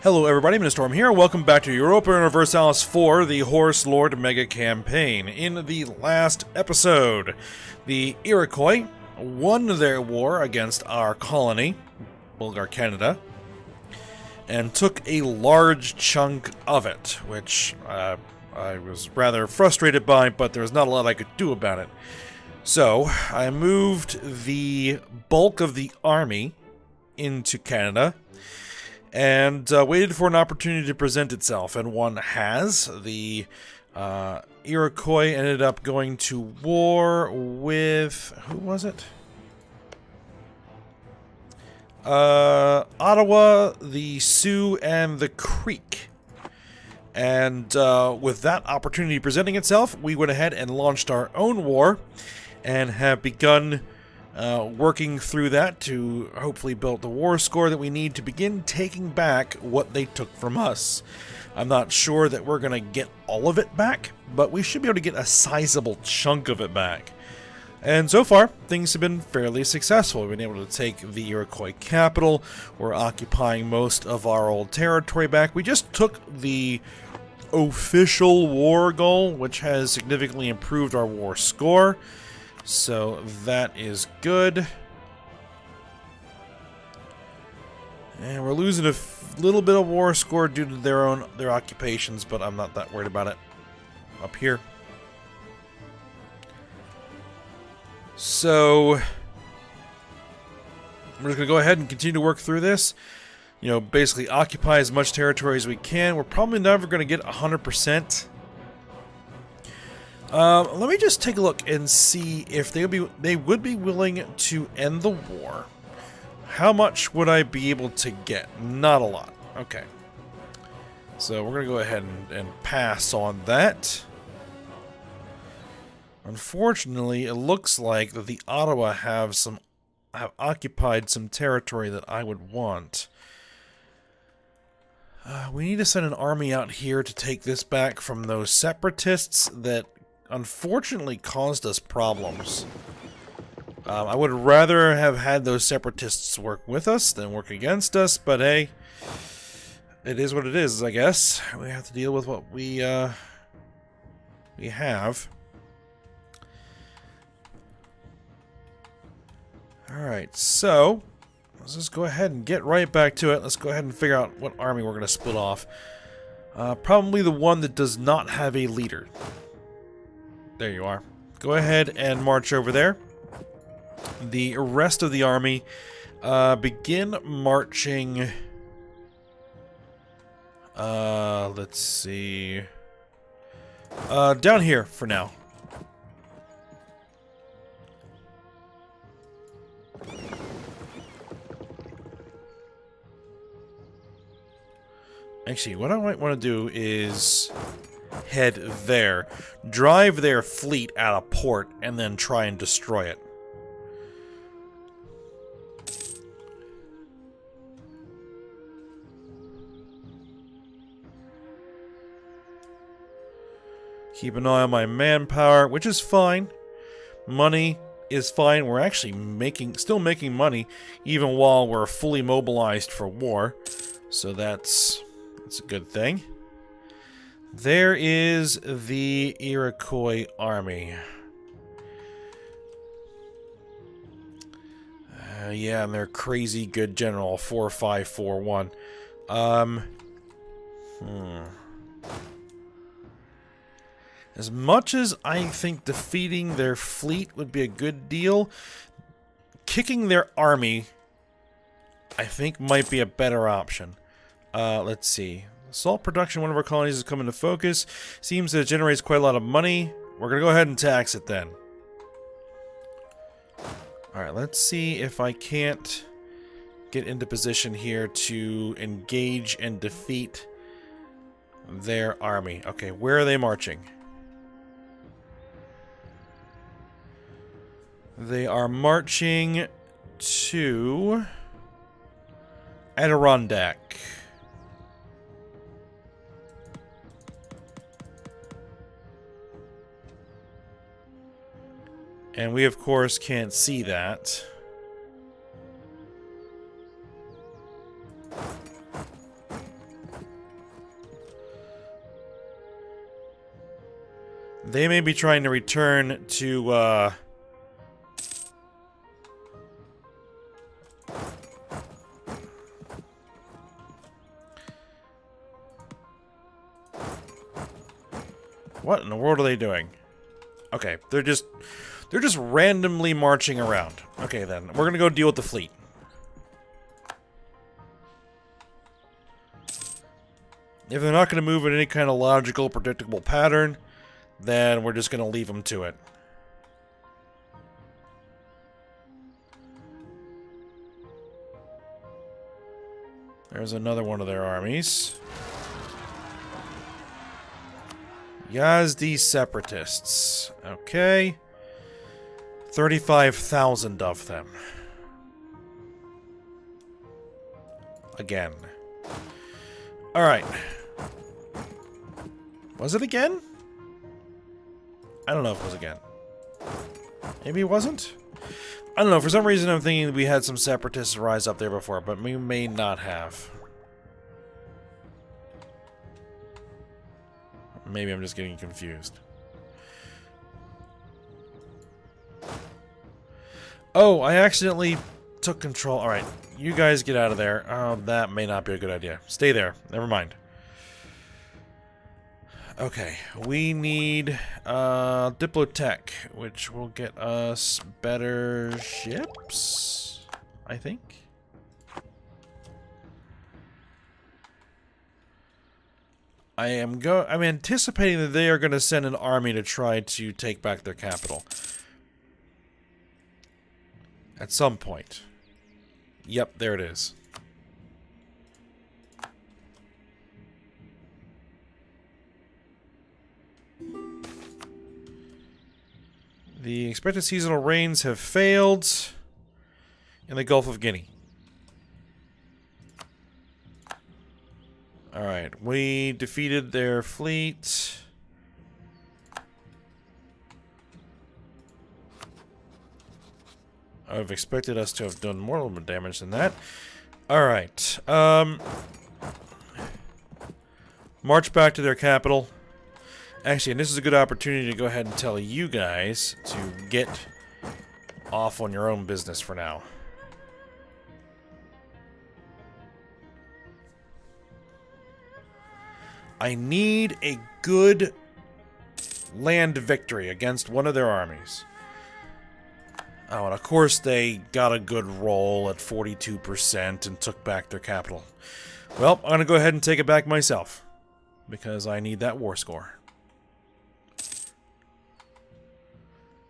Hello everybody, Mr. Storm here. Welcome back to Europa Universalis IV, the Horse Lord Mega Campaign. In the last episode, the Iroquois won their war against our colony, Bulgar Canada, and took a large chunk of it, which I was rather frustrated by, but there was not a lot I could do about it. So, I moved the bulk of the army into Canada, and waited for an opportunity to present itself, and one has. The Iroquois ended up going to war with... who was it? Ottawa, the Sioux, and the Creek. And with that opportunity presenting itself, we went ahead and launched our own war, and have begun working through that to hopefully build the war score that we need to begin taking back what they took from us. I'm not sure that we're going to get all of it back, but we should be able to get a sizable chunk of it back. And so far, things have been fairly successful. We've been able to take the Iroquois capital. We're occupying most of our old territory back. We just took the official war goal, which has significantly improved our war score. So that is good. And we're losing a little bit of war score due to their occupations, but I'm not that worried about it up here. So we're just going to go ahead and continue to work through this. You know, basically occupy as much territory as we can. We're probably never going to get 100%. Let me just take a look and see if they would be willing to end the war. How much would I be able to get? Not a lot. Okay. So we're going to go ahead and pass on that. Unfortunately, it looks like that the Ottawa have occupied some territory that I would want. We need to send an army out here to take this back from those separatists that unfortunately caused us problems. I would rather have had those separatists work with us than work against us, but hey, it is what it is, I guess. We have to deal with what we have. Alright, so let's just go ahead and get right back to it. Let's go ahead and figure out what army we're going to split off. Probably the one that does not have a leader. There you are. Go ahead and march over there. The rest of the army begin marching. Let's see. Down here for now. Actually, what I might want to do is head there, drive their fleet out of port, and then try and destroy it. Keep an eye on my manpower, which is fine. Money is fine. We're actually still making money, even while we're fully mobilized for war. So that's a good thing. There is the Iroquois army. Yeah, and their crazy good general, 4541. As much as I think defeating their fleet would be a good deal, kicking their army, I think, might be a better option. Let's see. Salt production, one of our colonies, is coming to focus. Seems that it generates quite a lot of money. We're going to go ahead and tax it then. Alright, let's see if I can't get into position here to engage and defeat their army. Okay, where are they marching? They are marching to Adirondack. And we, of course, can't see that. They may be trying to return to, What in the world are they doing? Okay, they're just randomly marching around. Okay, then. We're gonna go deal with the fleet. If they're not gonna move in any kind of logical, predictable pattern, then we're just gonna leave them to it. There's another one of their armies. Yazdi separatists. Okay. 35,000 of them. Again. Alright. Was it again? I don't know if it was again. Maybe it wasn't? I don't know. For some reason I'm thinking that we had some separatists rise up there before, but we may not have. Maybe I'm just getting confused. Oh, I accidentally took control. Alright, you guys get out of there. Oh, that may not be a good idea. Stay there. Never mind. Okay, we need Diplotech, which will get us better ships, I think. I'm anticipating that they are going to send an army to try to take back their capital. At some point. Yep, there it is. The expected seasonal rains have failed in the Gulf of Guinea. Alright, we defeated their fleet. I would have expected us to have done more damage than that. Alright, march back to their capital. Actually, and this is a good opportunity to go ahead and tell you guys to get off on your own business for now. I need a good land victory against one of their armies. Oh, and of course they got a good roll at 42% and took back their capital. Well, I'm going to go ahead and take it back myself, because I need that war score.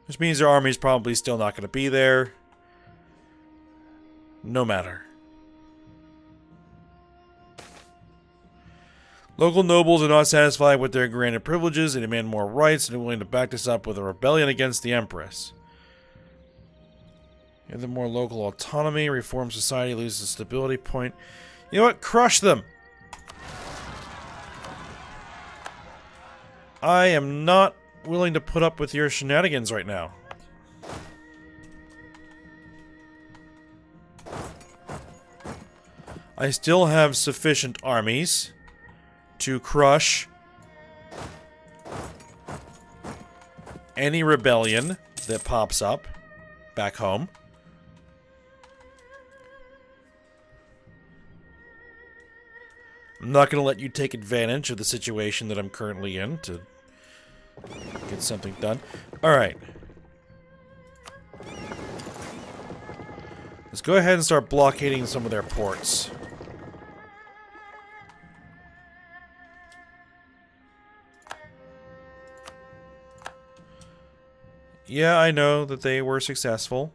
Which means their army's probably still not going to be there. No matter. Local nobles are not satisfied with their granted privileges. They demand more rights and are willing to back this up with a rebellion against the Empress. Give them more local autonomy. Reform society loses a stability point. You know what? Crush them! I am not willing to put up with your shenanigans right now. I still have sufficient armies to crush any rebellion that pops up back home. I'm not going to let you take advantage of the situation that I'm currently in to get something done. Alright. Let's go ahead and start blockading some of their ports. Yeah, I know that they were successful.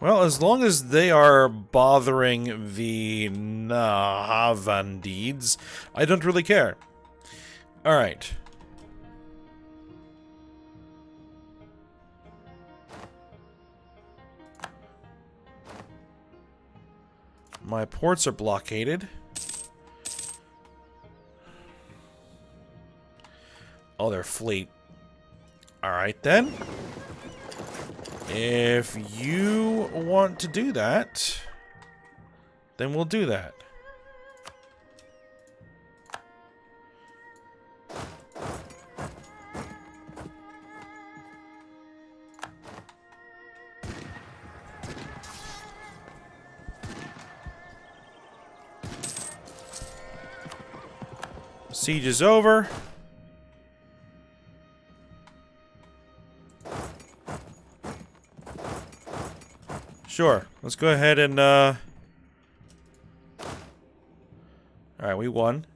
Well, as long as they are bothering the Nahavandids, I don't really care. Alright. My ports are blockaded. Oh, their fleet. Alright then. If you want to do that, then we'll do that. Siege is over. Sure, let's go ahead and, Alright, we won.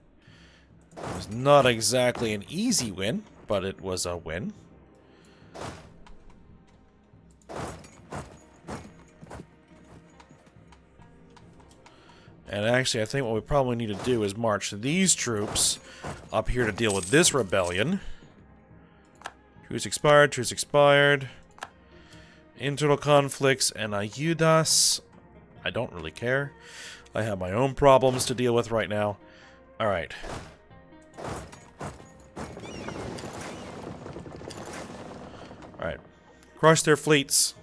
It was not exactly an easy win, but it was a win. And actually, I think what we probably need to do is march these troops up here to deal with this rebellion. Truce expired, truce expired. Internal conflicts and ayudas. I don't really care. I have my own problems to deal with right now. Alright. Alright. Crush their fleets.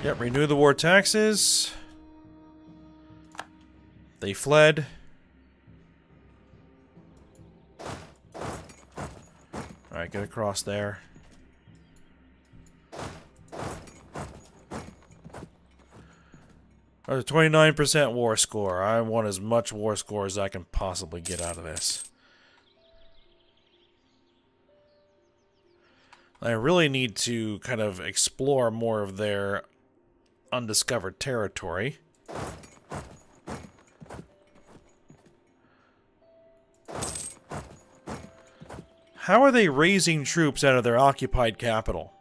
Yep, renew the war taxes. They fled. Alright, get across there. There's a 29% war score. I want as much war score as I can possibly get out of this. I really need to kind of explore more of their undiscovered territory. How are they raising troops out of their occupied capital?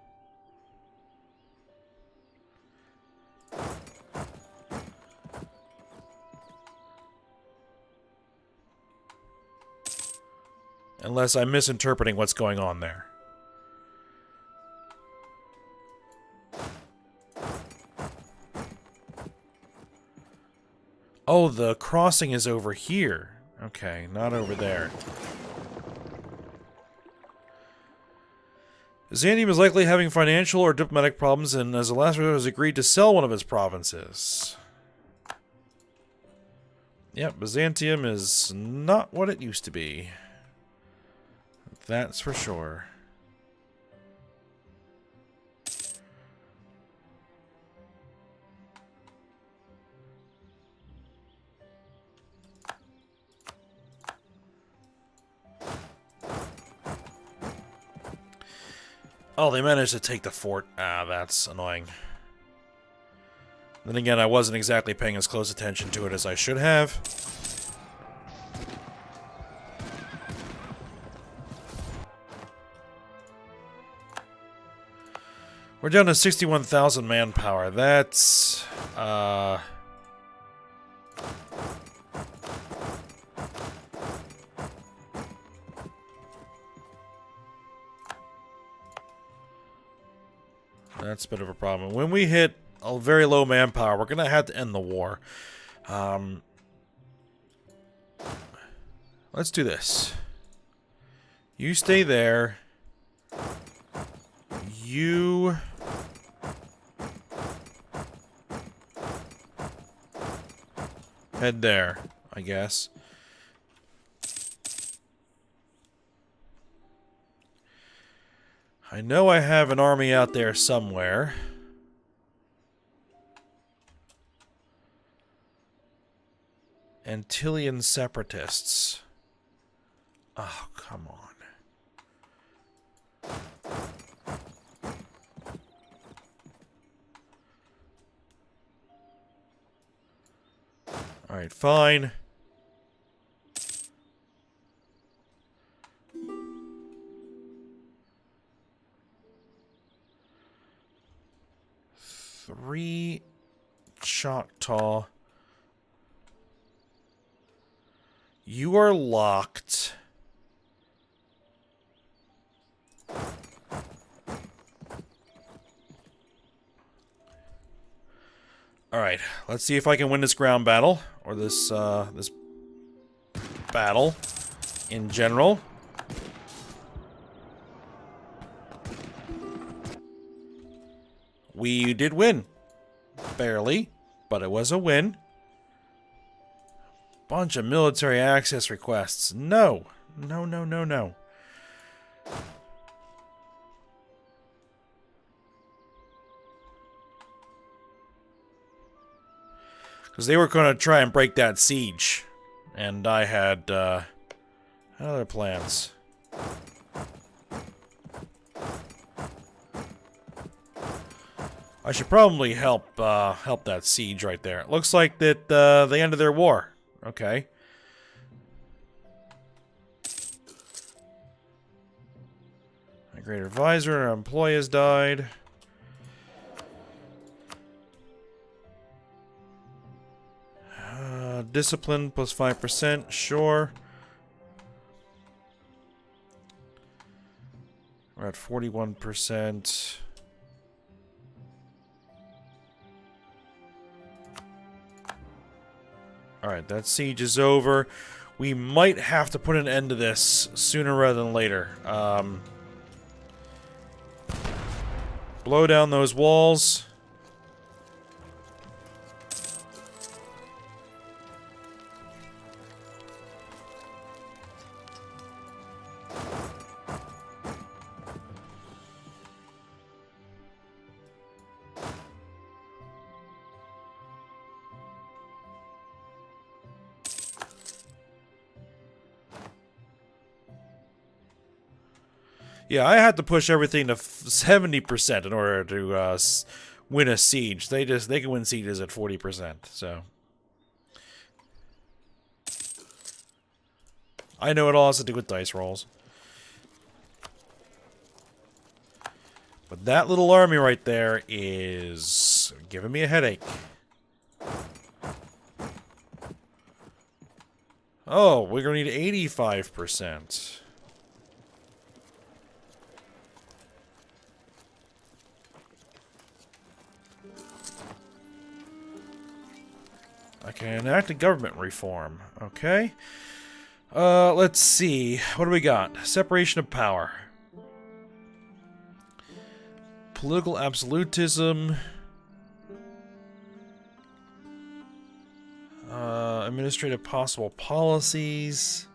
Unless I'm misinterpreting what's going on there. Oh, the crossing is over here. Okay, not over there. Byzantium is likely having financial or diplomatic problems, and as a last resort has agreed to sell one of its provinces. Yep, Byzantium is not what it used to be. That's for sure. Oh, they managed to take the fort. Ah, that's annoying. Then again, I wasn't exactly paying as close attention to it as I should have. We're down to 61,000 manpower. That's, that's a bit of a problem. When we hit a very low manpower, we're gonna have to end the war. Let's do this. You stay there. You... head there, I guess. I know I have an army out there somewhere. Antillean separatists. Oh, come on. Alright, fine. Three Choctaw. You are locked. Alright, let's see if I can win this ground battle. Or this, this battle in general. We did win. Barely, but it was a win. Bunch of military access requests. No. No, no, no, no. Because they were going to try and break that siege. And I had, other plans. I should probably help that siege right there. It looks like that they ended their war. Okay. My great advisor, our employee has died. Discipline plus 5%, sure. We're at 41%. Alright, that siege is over. We might have to put an end to this sooner rather than later. Blow down those walls. Yeah, I had to push everything to 70% in order to win a siege. They can win sieges at 40%. So I know it all has to do with dice rolls. But that little army right there is giving me a headache. Oh, we're gonna need 85%. I can enact a government reform. Okay. Let's see. What do we got? Separation of power. Political absolutism. Administrative possible policies.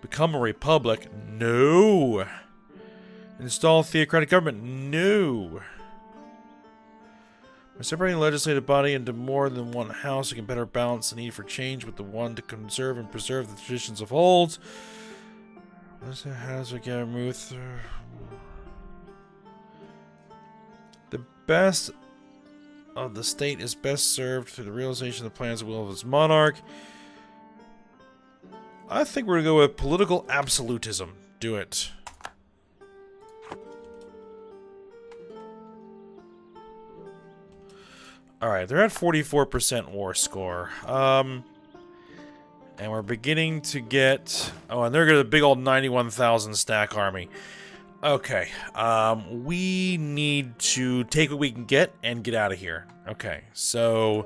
Become a republic. No. Install theocratic government. No. By separating the legislative body into more than one house, you can better balance the need for change with the one to conserve and preserve the traditions of old. How we get removed through? The best of the state is best served through the realization of the plans and will of its monarch. I think we're going to go with political absolutism. Do it. Alright, they're at 44% war score. And we're beginning to get... Oh, and they're got a big old 91,000 stack army. Okay, we need to take what we can get and get out of here. Okay, so...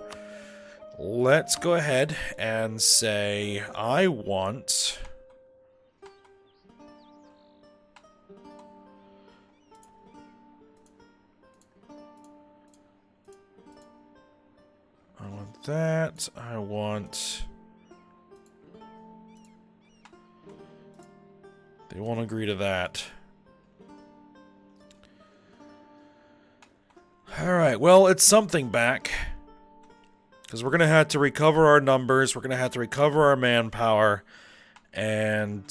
Let's go ahead and say I want... that. I want... They won't agree to that. Alright, well, it's something back. Because we're going to have to recover our numbers, we're going to have to recover our manpower, and,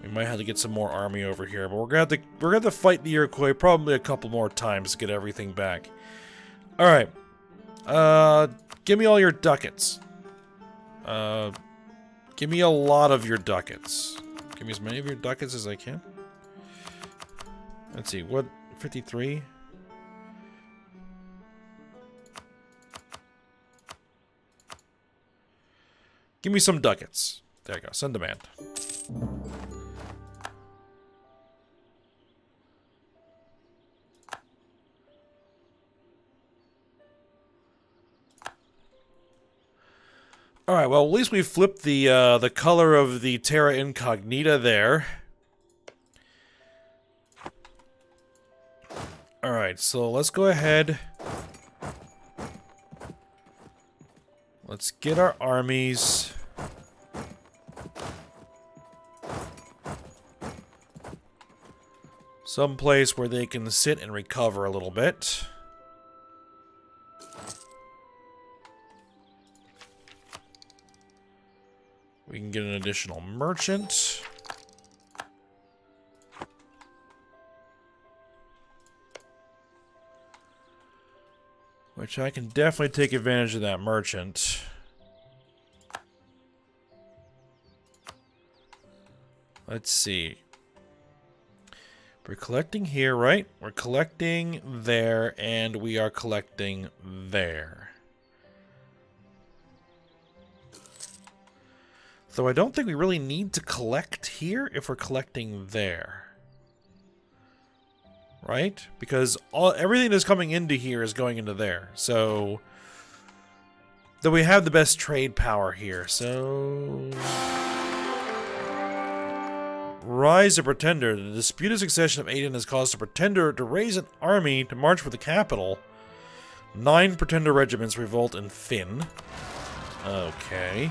we might have to get some more army over here, but we're gonna have to fight the Iroquois probably a couple more times to get everything back. Alright. Give me all your ducats. Give me a lot of your ducats. Give me as many of your ducats as I can. Let's see, what, 53? Give me some ducats. There you go, send demand. All right. Well, at least we flipped the color of the Terra Incognita there. All right. So let's go ahead. Let's get our armies. Someplace where they can sit and recover a little bit. We can get an additional merchant. Which I can definitely take advantage of that merchant. Let's see. We're collecting here, right? We're collecting there, and we are collecting there. Though I don't think we really need to collect here if we're collecting there. Right? Because everything that's coming into here is going into there. So, though we have the best trade power here, so... Rise of Pretender. The disputed succession of Aiden has caused a Pretender to raise an army to march for the capital. 9 Pretender regiments revolt in Finn. Okay.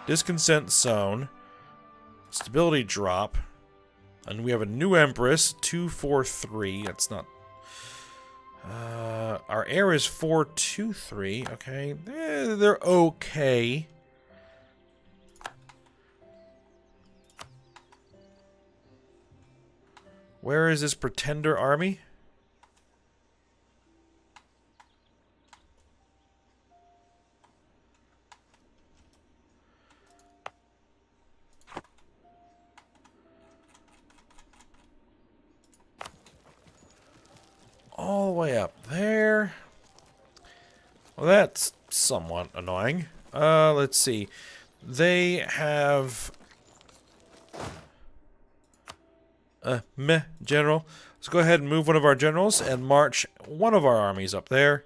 Discontent sown. Stability drop. And we have a new Empress. 243. That's not... our heir is 423. Okay. They're okay. Where is this Pretender army? All the way up there. Well, that's somewhat annoying. Let's see. They have... general. Let's go ahead and move one of our generals and march one of our armies up there.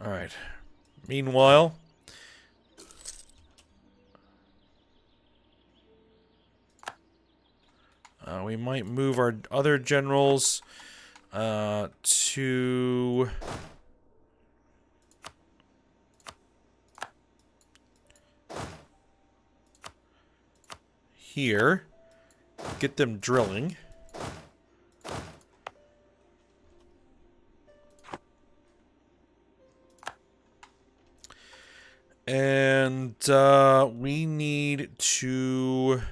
Alright. Meanwhile... we might move our other generals to... here. Get them drilling. And we need to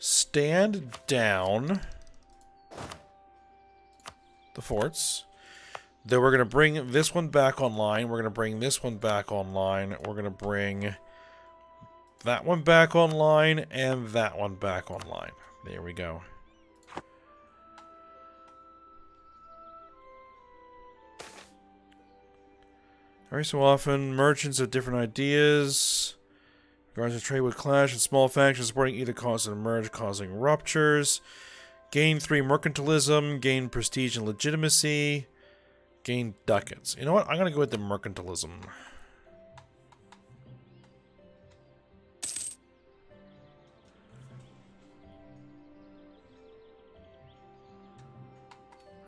stand down the forts. Then we're going to bring this one back online. We're going to bring this one back online. We're going to bring that one back online and that one back online. There we go. Every so often, merchants have different ideas. Regards to trade would clash, and small factions supporting either cause and emerge, causing ruptures. Gain 3 mercantilism, gain prestige and legitimacy, gain ducats. You know what? I'm going to go with the mercantilism.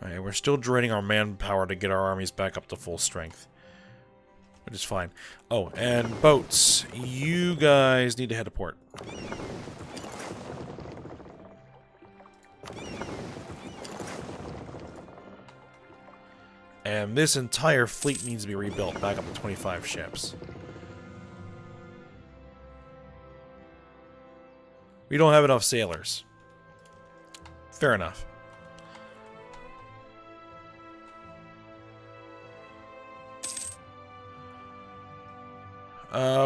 Alright, we're still draining our manpower to get our armies back up to full strength. Which is fine. Oh, and boats. You guys need to head to port. And this entire fleet needs to be rebuilt back up to 25 ships. We don't have enough sailors. Fair enough.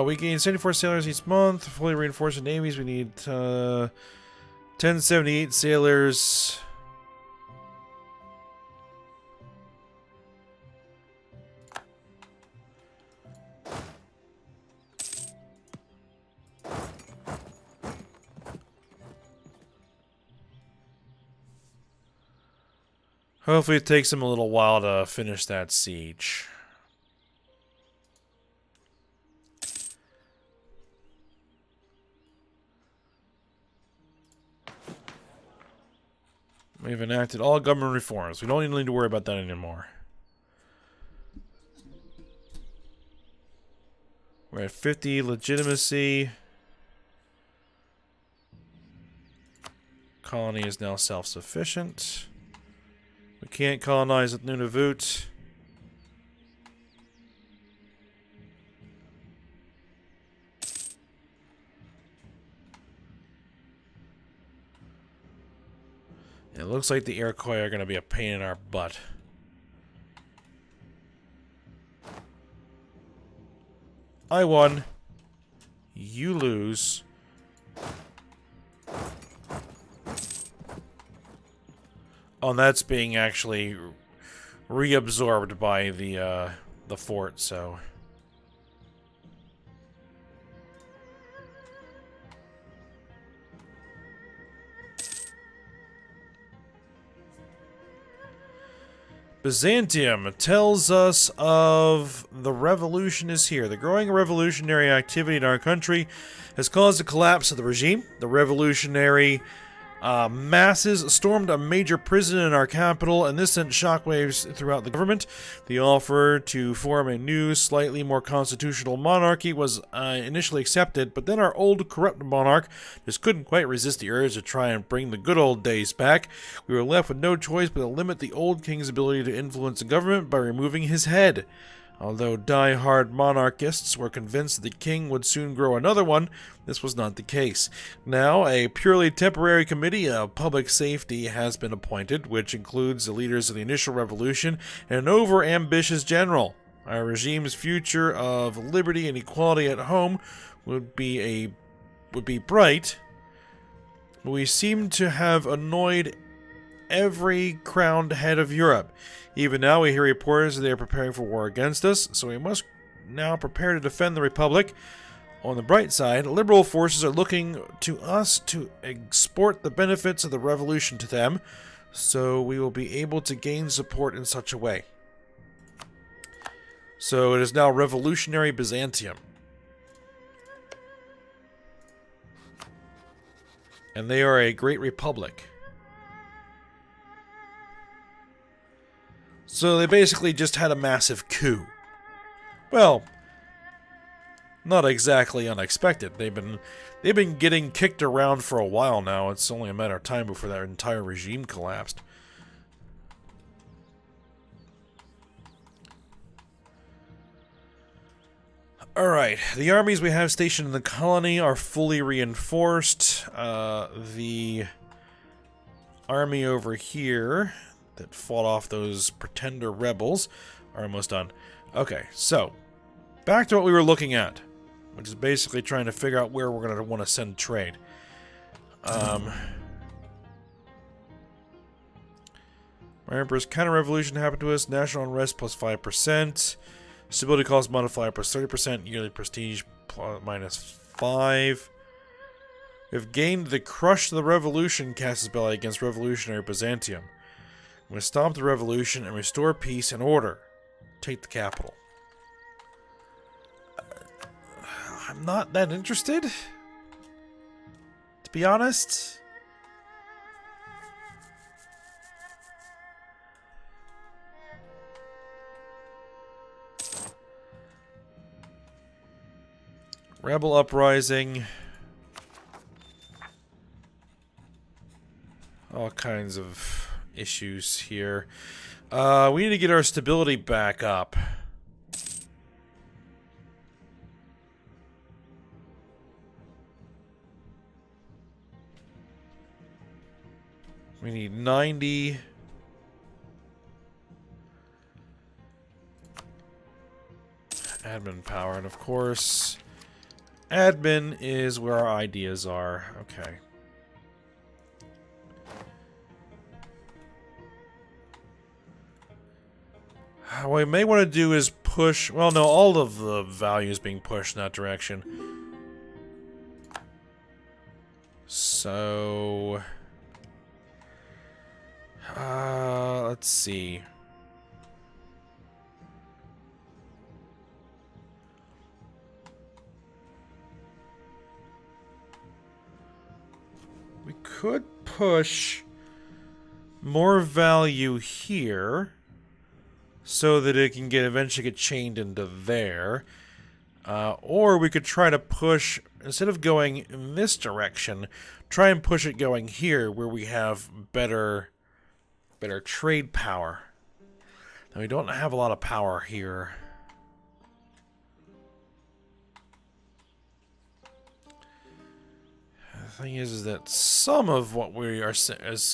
We gain 74 sailors each month. Fully reinforced navies. We need 1078 sailors. Hopefully it takes them a little while to finish that siege. We've enacted all government reforms. We don't even need to worry about that anymore. We're at 50 legitimacy. Colony is now self-sufficient. We can't colonize with Nunavut. It looks like the Iroquois are going to be a pain in our butt. I won. You lose. Oh, and that's being actually reabsorbed by the fort, so... Byzantium tells us of the revolution is here. The growing revolutionary activity in our country has caused the collapse of the regime. The revolutionary masses stormed a major prison in our capital, and this sent shockwaves throughout the government. The offer to form a new, slightly more constitutional monarchy was initially accepted, but then our old, corrupt monarch just couldn't quite resist the urge to try and bring the good old days back. We were left with no choice but to limit the old king's ability to influence the government by removing his head. Although die-hard monarchists were convinced that the king would soon grow another one, this was not the case. Now, a purely temporary committee of public safety has been appointed, which includes the leaders of the initial revolution and an over-ambitious general. Our regime's future of liberty and equality at home would be bright, but we seem to have annoyed every crowned head of Europe. Even now we hear reports that they are preparing for war against us, so we must now prepare to defend the Republic. On the bright side, liberal forces are looking to us to export the benefits of the revolution to them, so we will be able to gain support in such a way. So it is now Revolutionary Byzantium. And they are a great republic. So they basically just had a massive coup. Well, not exactly unexpected. They've been getting kicked around for a while now. It's only a matter of time before their entire regime collapsed. Alright, the armies we have stationed in the colony are fully reinforced. The army over here that fought off those pretender rebels are almost done. Okay, so back to what we were looking at, which is basically trying to figure out where we're going to want to send trade. My Emperor's counter-revolution happened to us. National unrest plus 5%. Stability cost modifier plus 30%. Yearly prestige plus minus 5. We have gained the Crush the Revolution casus belli against Revolutionary Byzantium. I'm going to stop the revolution and restore peace and order. Take the capital. I'm not that interested, to be honest. Rebel uprising. All kinds of issues here. We need to get our stability back up. We need 90. Admin power, and of course, admin is where our ideas are. Okay. What we may want to do is push... Well, no, all of the values being pushed in that direction. So... let's see. We could push more value here so that it can eventually get chained into there. Or we could try to push, instead of going in this direction, try and push it going here where we have better trade power. Now we don't have a lot of power here. The thing is that some of what we are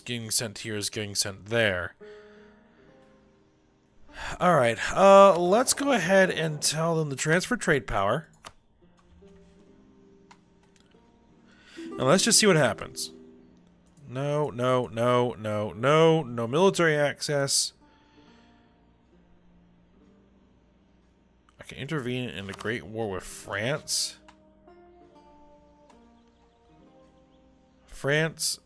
getting sent here is getting sent there. Alright, let's go ahead and tell them to transfer trade power. And let's just see what happens. No military access. I can intervene in the Great War with France. France?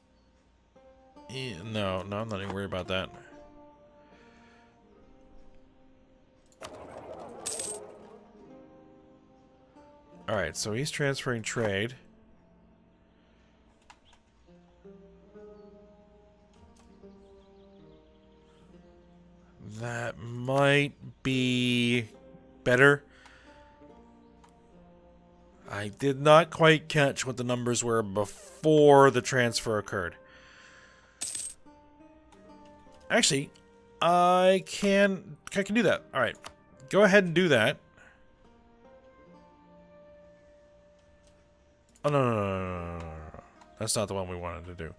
No, I'm not even worried about that. Alright, so he's transferring trade. That might be better. I did not quite catch what the numbers were before the transfer occurred. Actually, I can do that. Alright, go ahead and do that. Oh, no. That's not the one we wanted to do.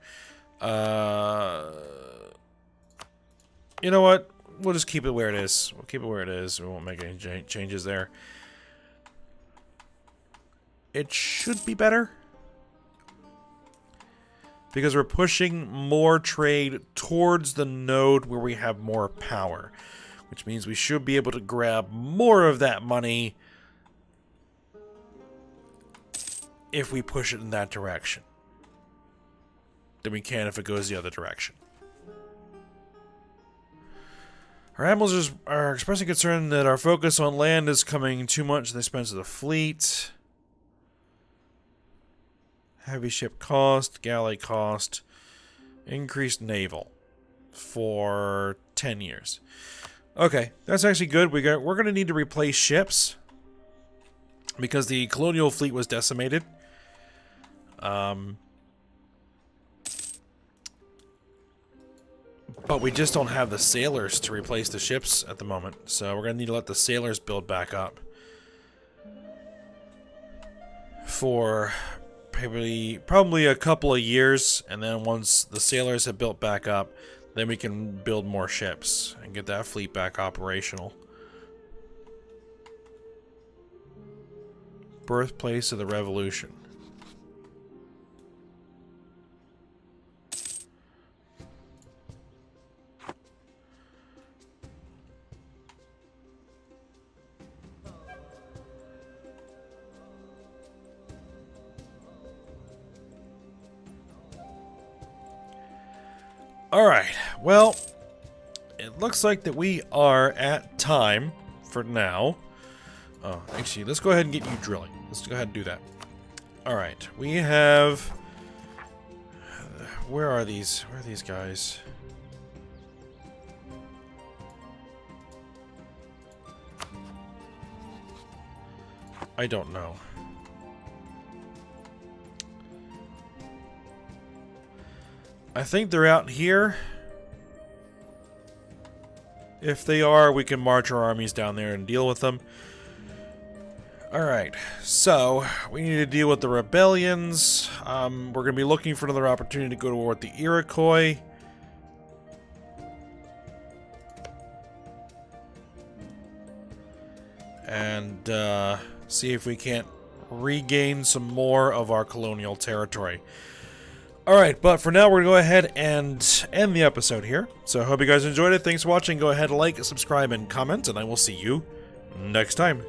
You know what? We'll just keep it where it is. We'll keep it where it is. We won't make any changes there. It should be better. Because we're pushing more trade towards the node where we have more power. Which means we should be able to grab more of that money if we push it in that direction than we can if it goes the other direction. Our admirals are expressing concern that our focus on land is coming too much at the expense of the fleet. Heavy ship cost, galley cost, increased naval for 10 years. Okay, that's actually good. We're going to need to replace ships because the colonial fleet was decimated. But we just don't have the sailors to replace the ships at the moment, so we're going to need to let the sailors build back up for probably a couple of years, and then once the sailors have built back up, then we can build more ships and get that fleet back operational. Birthplace of the Revolution. Alright, well, it looks like that we are at time for now. Oh, actually, let's go ahead and get you drilling. Let's go ahead and do that. Alright, we have... Where are these? Where are these guys? I don't know. I think they're out here. If they are, we can march our armies down there and deal with them. Alright, so we need to deal with the rebellions. We're going to be looking for another opportunity to go to war with the Iroquois. And see if we can't regain some more of our colonial territory. Alright, but for now, we're going to go ahead and end the episode here. So I hope you guys enjoyed it. Thanks for watching. Go ahead, like, subscribe, and comment, and I will see you next time.